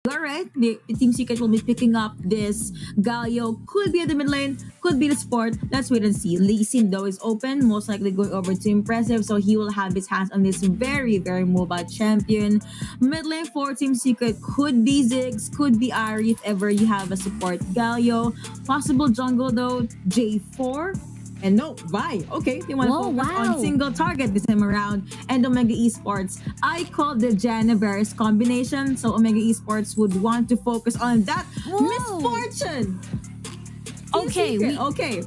All right, the Team Secret will be picking up this Galio. Could be at the mid lane, could be the sport. Let's wait and see. Lee Sin though is open, most likely going over to Impressive, so he will have his hands on this very, very mobile champion. Mid lane for Team Secret could be Ziggs, could be Ari if ever you have a support Galio. Possible jungle though, J4. And no, Vi. Okay, they want to Whoa, focus wow. on single target this time around. And Omega Esports, I call the Janaverse combination. So Omega Esports would want to focus on that Whoa. misfortune. Okay, Okay.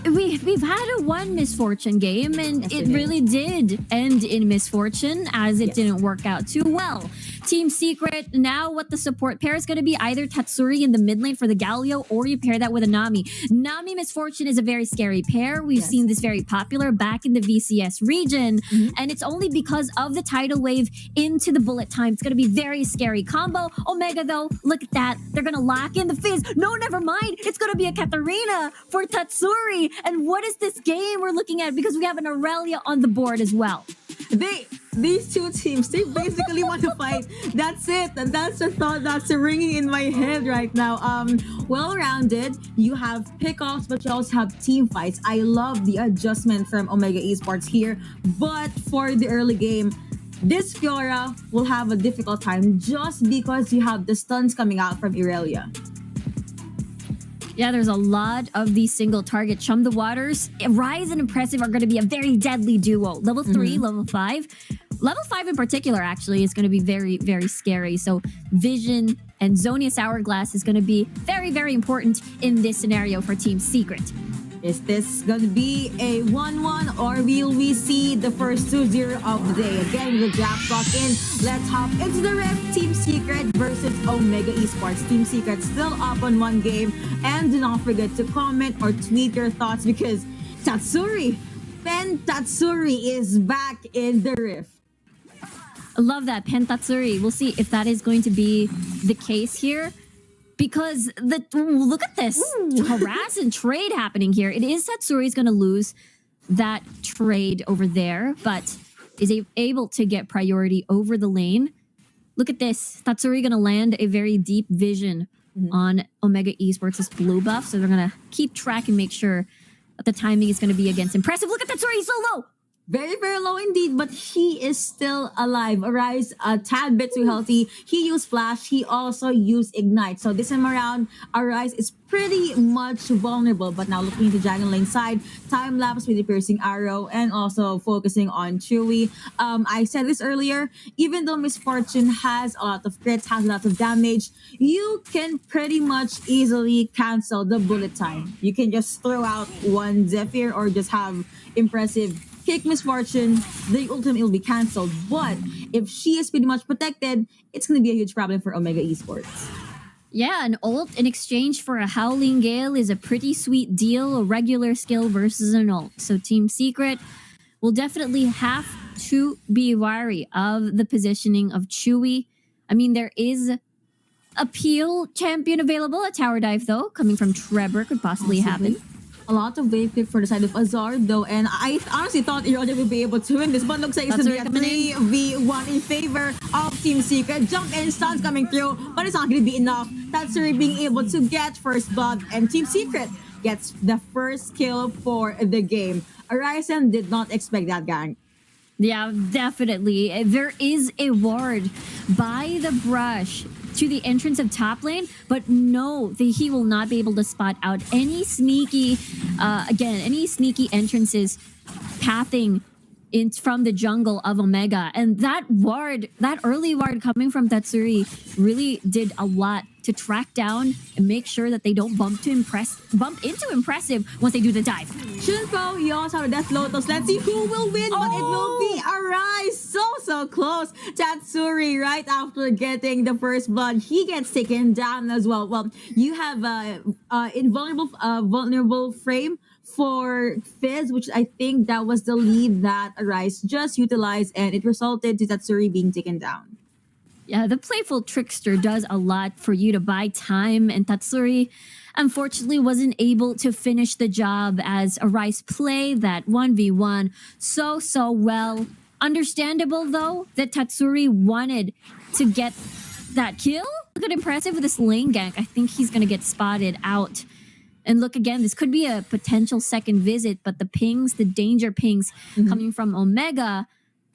we've had a one misfortune game, and Yes, it we really did end in misfortune as it Yes. didn't work out too well. Team Secret, now what the support pair is going to be, either Tatsuri in the mid lane for the Galio, or you pair that with a Nami. Nami Misfortune is a very scary pair. We've Yes. seen this very popular back in the VCS region, Mhm. and it's only because of the tidal wave into the bullet time. It's going to be very scary combo. Omega though, look at that. They're going to lock in the Fizz. No, never mind. It's going to be a Katarina for Tatsuri. And what is this game we're looking at? Because we have an Aurelia on the board as well. These two teams, they basically want to fight. That's it. And that's the thought that's ringing in my head right now. Well-rounded. You have pickoffs, but you also have team fights. I love the adjustment from Omega Esports here. But for the early game, this Fiora will have a difficult time just because you have the stuns coming out from Irelia. Yeah, there's a lot of these single target. Chum the Waters, Rise and Impressive are going to be a very deadly duo. Level 3, level 5. Level 5 in particular, actually, is going to be very, very scary. So Vision and Zonius Hourglass is going to be very, very important in this scenario for Team Secret. Is this going to be a 1-1 or will we see the first 2-0 of the day? Again, the draft clock in. Let's hop into the rift. Team Secret versus Omega Esports. Team Secret still up on one game. And do not forget to comment or tweet your thoughts because Tatsuri, Pen Tatsuri is back in the rift. I love that, Pentatsuri. We'll see if that is going to be the case here. Because look at this harass and trade happening here. It is Tatsuri's going to lose that trade over there, but is able to get priority over the lane. Look at this. Tatsuri going to land a very deep vision on Omega Esports' blue buff. So they're going to keep track and make sure that the timing is going to be against Impressive. Look at Tatsuri, he's so low. Very, very low indeed, but he is still alive. Arise a tad bit too healthy. He used Flash. He also used Ignite. So this time around, Arise is pretty much vulnerable. But now looking into Dragon Lane side, time lapse with the piercing arrow and also focusing on Chewy. I said this earlier, even though Misfortune has a lot of crits, has a lot of damage, you can pretty much easily cancel the bullet time. You can just throw out one Zephyr or just have Impressive kick Misfortune, the ultimate will be cancelled. But if she is pretty much protected, it's going to be a huge problem for Omega Esports. Yeah, an ult in exchange for a Howling Gale is a pretty sweet deal, a regular skill versus an ult. So Team Secret will definitely have to be wary of the positioning of Chewy. I mean, there is a Peel champion available. A tower dive, though, coming from Trevor could possibly happen. A lot of wave pick for the side of Azar, though, and I honestly thought Ironia would be able to win this, but looks like it's going to be a 3v1 in favor of Team Secret. Jump and stuns coming through, but it's not going to be enough. Tatsuri being able to get first blood, and Team Secret gets the first kill for the game. Arisen did not expect that, gang. Yeah, definitely. There is a ward by the brush to the entrance of top lane, but no, he will not be able to spot out any sneaky, any sneaky entrances pathing in from the jungle of Omega. And that ward, that early ward coming from Tatsuri really did a lot to track down and make sure that they don't bump into Impressive once they do the dive. Shunpo, he also had a Death Lotus. Let's see who will win, but it will be Arise. So close. Tatsuri, right after getting the first blood, he gets taken down as well. Well, you have vulnerable frame for Fizz, which I think that was the lead that Arise just utilized, and it resulted to Tatsuri being taken down. Yeah, the playful trickster does a lot for you to buy time, and Tatsuri unfortunately wasn't able to finish the job as Arise played that 1v1 so well. Understandable, though, that Tatsuri wanted to get that kill. Look at impressive with this lane gank. I think he's gonna get spotted out. And look again, this could be a potential second visit, but the pings, the danger pings coming from Omega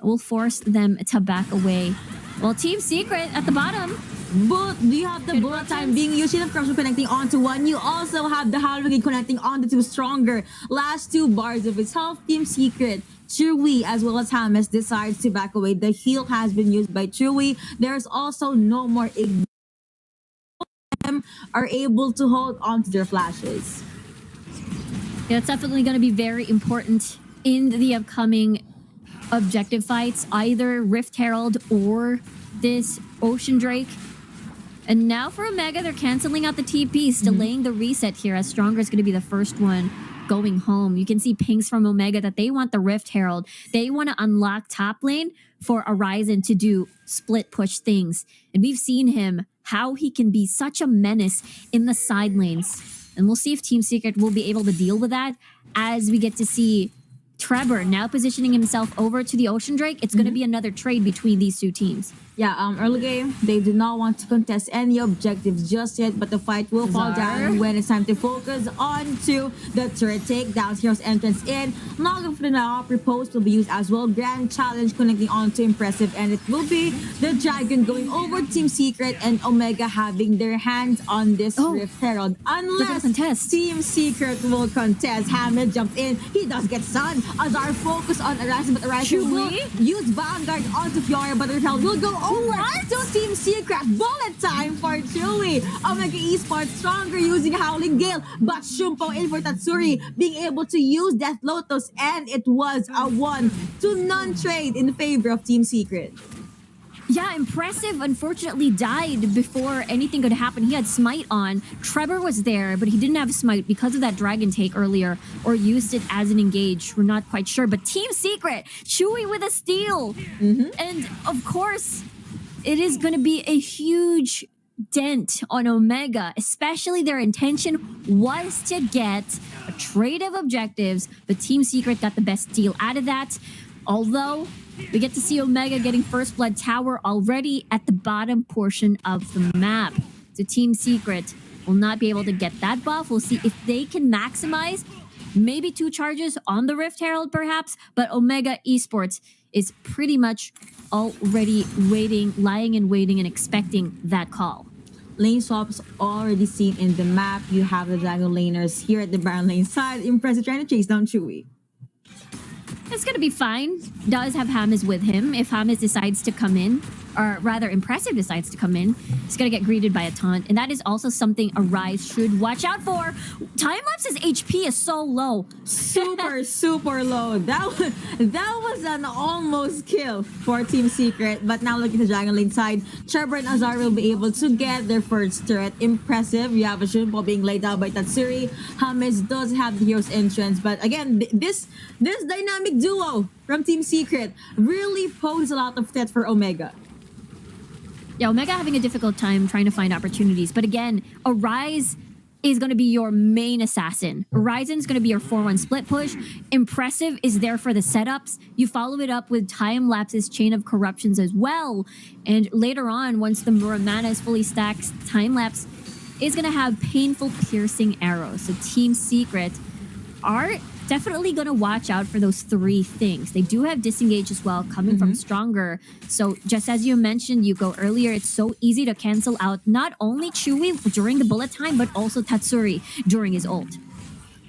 will force them to back away. Well, Team Secret at the bottom. But you have the bullet time being used in corruption connecting onto one. You also have the Halloween connecting onto two stronger. Last two bars of his health, Team Secret. Chewy as well as Hamas decides to back away. The heal has been used by Chewy. There's also no more are able to hold on to their flashes. Yeah, it's definitely going to be very important in the upcoming objective fights, either Rift Herald or this Ocean Drake. And now for Omega, they're canceling out the TPs, delaying the reset here, as Stronger is going to be the first one going home. You can see pings from Omega that they want the Rift Herald. They want to unlock top lane for Horizon to do split push things. And we've seen him, how he can be such a menace in the side lanes. And we'll see if Team Secret will be able to deal with that as we get to see Trevor now positioning himself over to the Ocean Drake. It's going to be another trade between these two teams. Yeah, early game, they did not want to contest any objectives just yet, but the fight will fall down when it's time to focus on to the turret takedowns. Hero's entrance in. Knock for the now. Repose will be used as well. Grand challenge connecting on to impressive, and it will be the Dragon going over Team Secret and Omega having their hands on this Rift Herald. Unless Team Secret will contest. Hamid jumps in. He does get stunned. Azar focus on Horizon, but Horizon will use Vanguard onto Fiora, but the Herald will go over to Team Secret. Bullet time for Chewy. Omega ESPORTS stronger using Howling Gale, but Shumpo in for Tatsuri being able to use Death Lotus, and it was a 1-to-none trade in favor of Team Secret. Yeah, impressive unfortunately died before anything could happen. He had Smite on. Trevor was there, but he didn't have Smite because of that Dragon take earlier, or used it as an engage. We're not quite sure. But Team Secret, Chewy with a steal. And of course, it is going to be a huge dent on Omega, especially their intention was to get a trade of objectives, but Team Secret got the best deal out of that. Although we get to see Omega getting First Blood Tower already at the bottom portion of the map. So Team Secret will not be able to get that buff. We'll see if they can maximize maybe 2 charges on the Rift Herald perhaps, but Omega Esports is pretty much already waiting, lying in waiting and expecting that call. Lane swaps already seen in the map. You have the Dragon laners here at the Baron lane side. Impressive trying to chase down Chewy. It's going to be fine. Does have Hamas with him. If Hamas decides to come in, or rather Impressive decides to come in, he's going to get greeted by a taunt. And that is also something Arise should watch out for. Timelapse's HP is so low. Super low. That was an almost kill for Team Secret. But now looking at the Dragon lane side, Trevor and Azar will be able to get their first turret. Impressive. You have a Shunpo being laid out by Tatsuri. Hamas does have the hero's entrance. But again, this dynamic duo from Team Secret really poses a lot of threat for Omega. Yeah, Omega having a difficult time trying to find opportunities. But again, Arise is going to be your main assassin. Horizon's going to be your 4-1 split push. Impressive is there for the setups. You follow it up with Timelapse's Chain of Corruptions as well. And later on, once the mana is fully stacked, Timelapse is going to have painful piercing arrows. So Team Secret are definitely going to watch out for those 3 things. They do have disengage as well coming from Stronger. So just as you mentioned, you go earlier, it's so easy to cancel out not only Chewy during the bullet time, but also Tatsuri during his ult.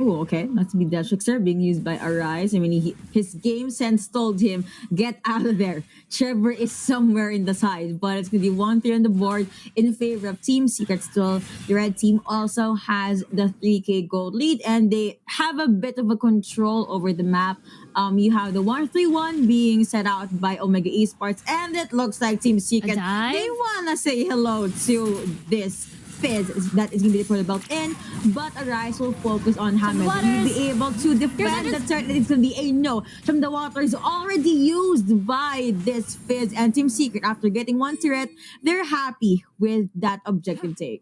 Oh, okay. Not to be that trickster being used by Arise. I mean, his game sense told him, get out of there. Trevor is somewhere in the side, but it's going to be 1-3 on the board in favor of Team Secret still. The red team also has the 3K gold lead, and they have a bit of a control over the map. You have the 1-3-1 being set out by Omega Esports, and it looks like Team Secret, they want to say hello to this Fizz that is going to be the belt in, but Arise will focus on Hamed. He'll be able to defend the turn. It's going to be a no from the waters already used by this Fizz, and Team Secret, after getting 1 turret, they're happy with that objective take.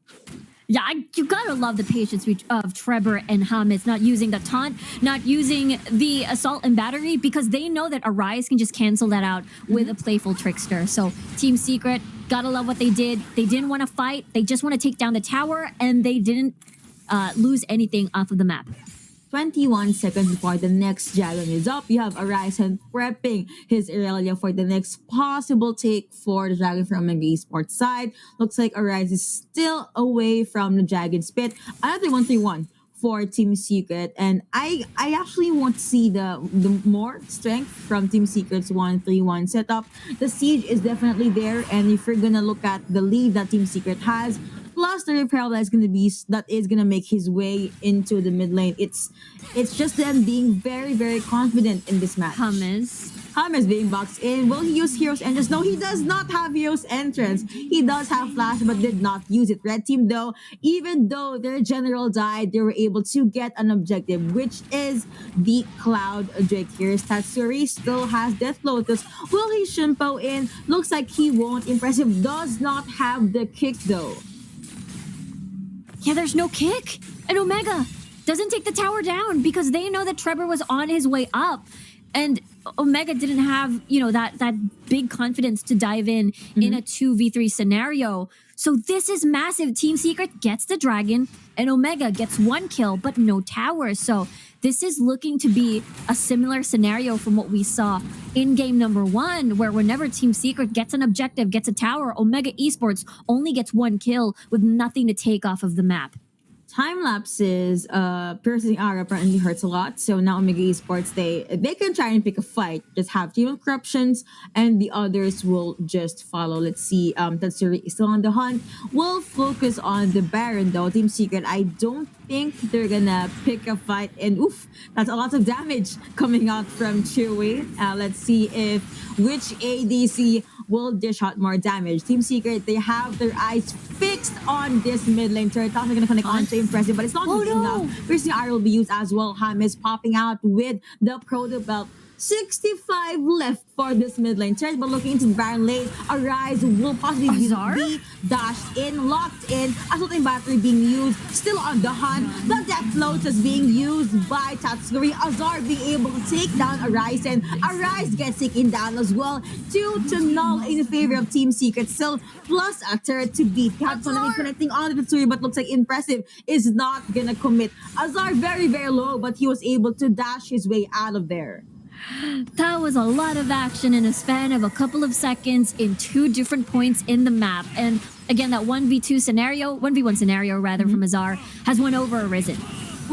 Yeah, you gotta love the patience of Trevor and Hamas not using the taunt, not using the assault and battery, because they know that Arise can just cancel that out with a playful trickster. So Team Secret Gotta love what they did. They didn't want to fight. They just want to take down the tower, and they didn't lose anything off of the map. 21 seconds before the next dragon is up, you have Arisen prepping his Irelia for the next possible take for the dragon from the esports side. Looks like Arise is still away from the dragon's pit. Another 1-3-1 for Team Secret, and I actually want to see the more strength from Team Secret's 1-3-1 setup. The siege is definitely there, and if you're gonna look at the lead that Team Secret has, plus the repair that is gonna make his way into the mid lane. It's just them being very, very confident in this match. James being boxed in. Will he use Hero's Entrance? No, he does not have Hero's Entrance. He does have Flash, but did not use it. Red team, though, even though their general died, they were able to get an objective, which is the Cloud Drake here. Tatsuri still has Death Lotus. Will he Shimpo in? Looks like he won't. Impressive does not have the kick, though. Yeah, there's no kick. And Omega doesn't take the tower down because they know that Trevor was on his way up. And Omega didn't have, that big confidence to dive in a 2v3 scenario. So this is massive. Team Secret gets the dragon and Omega gets 1 kill, but no tower. So this is looking to be a similar scenario from what we saw in game number 1, where whenever Team Secret gets an objective, gets a tower, Omega Esports only gets 1 kill with nothing to take off of the map. Time lapses, piercing arrow apparently hurts a lot. So now Omega Esports, they can try and pick a fight, just have team of corruptions, and the others will just follow. Let's see, Tatsuri is still on the hunt. We'll focus on the Baron though. Team Secret, I don't think they're gonna pick a fight, and oof, that's a lot of damage coming out from Chewy. Let's see which ADC will dish out more damage. Team Secret, they have their eyes fixed on this mid lane turret. Thought they're gonna connect on to Impressive, but it's not enough. Piercing arrow will be used as well. James popping out with the proto belt. 65 left for this mid lane turret, but looking into the Baron lane, Arise will possibly be dashed in, locked in, assaulting battery being used, still on the hunt. The Death Lotus being used by Tatsuri. Azar being able to take down Arise, and Arise gets taken down as well. 2-0 in favor of Team Secret, still plus a turret to beat. Tatsuri connecting on to Tatsuri, but looks like Impressive is not gonna commit. Azar very, very low, but he was able to dash his way out of there. That was a lot of action in a span of a couple of seconds in 2 different points in the map. And again, that 1v1 scenario rather from Azar has won over Arisen.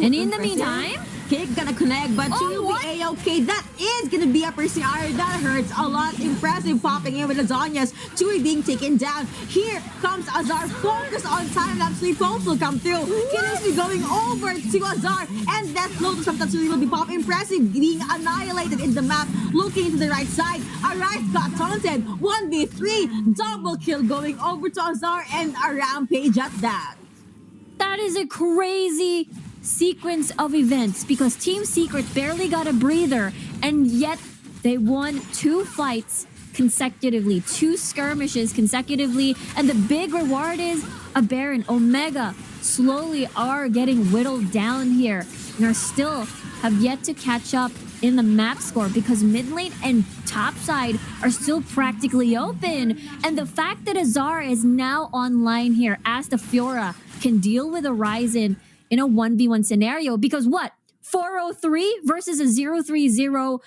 And in the meantime, kick gonna connect, but she will be A-okay. That is gonna be a piercing arrow. That hurts a lot. Impressive popping in with Azanias. Chewy being taken down. Here comes Azar. Focus on time. That 3 pulse will come through. Killers going over to Azar, and Death Lotus from Tatsuri will be popped. Impressive being annihilated in the map. Looking to the right side, Arise got taunted. 1v3 double kill going over to Azar, and a rampage at that. That is a crazy sequence of events because Team Secret barely got a breather, and yet they won 2 fights consecutively, 2 skirmishes consecutively, and the big reward is a Baron. Omega slowly are getting whittled down here and are still have yet to catch up in the map score because mid lane and top side are still practically open. And the fact that Azar is now online here as the Fiora can deal with Horizon in a 1v1 scenario, because what? 403 versus a 030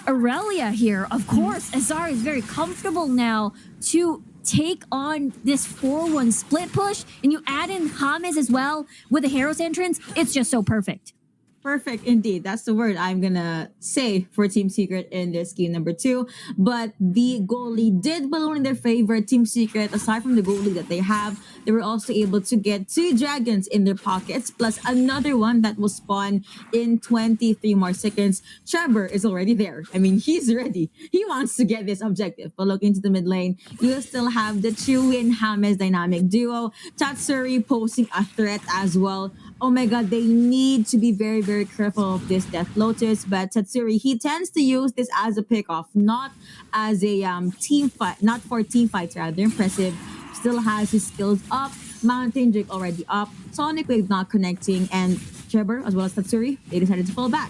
Aurelia here. Of course, Azar is very comfortable now to take on this 4-1 split push, and you add in James as well with a Hero's Entrance. It's just so perfect. Perfect indeed. That's the word I'm gonna say for Team Secret in this game number 2. But the goalie did balloon in their favor. Team Secret, aside from the goalie that they have, they were also able to get 2 dragons in their pockets, plus another one that will spawn in 23 more seconds. Trevor is already there. I mean, he's ready. He wants to get this objective. But look into the mid lane, you still have the Chewy and James dynamic duo. Tatsuri posing a threat as well. Omega, they need to be very, very careful of this Death Lotus, but Tatsuri, he tends to use this as a pickoff, not as a team fight, not for team fights rather. Impressive, still has his skills up. Mountain Drake already up. Sonic Wave not connecting, and Trevor as well as Tatsuri, they decided to fall back.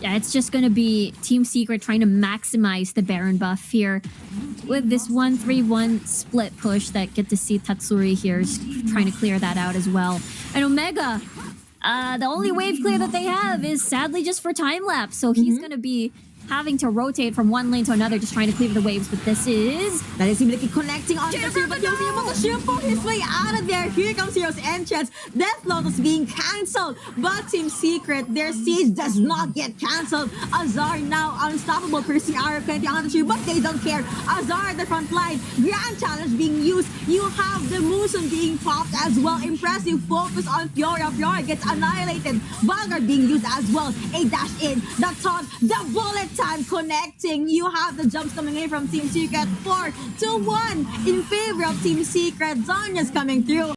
Yeah, it's just going to be Team Secret trying to maximize the Baron buff here. with this 1-3-1 split push that get to see Tatsuri here is trying to clear that out as well. And Omega, the only wave clear that they have is sadly just for time lapse. So he's going to be having to rotate from one lane to another, just trying to clear the waves. But this is... That is simply connecting on the ship, but Yoshi able to shimpo his way out of there. Here comes Hero's entrance. Death Lotus being cancelled, but Team Secret, their siege does not get cancelled. Azar now unstoppable, piercing arrow 20 on the ship, but they don't care. Azar at the front line, Grand Challenge being used. You have the Musun being popped as well. Impressive focus on Fiora. Fiora gets annihilated. Vanguard being used as well. A dash in, the taunt, the bullet time connecting. You have the jumps coming in from Team Secret. 4-1 in favor of Team Secret. Zonya's coming through.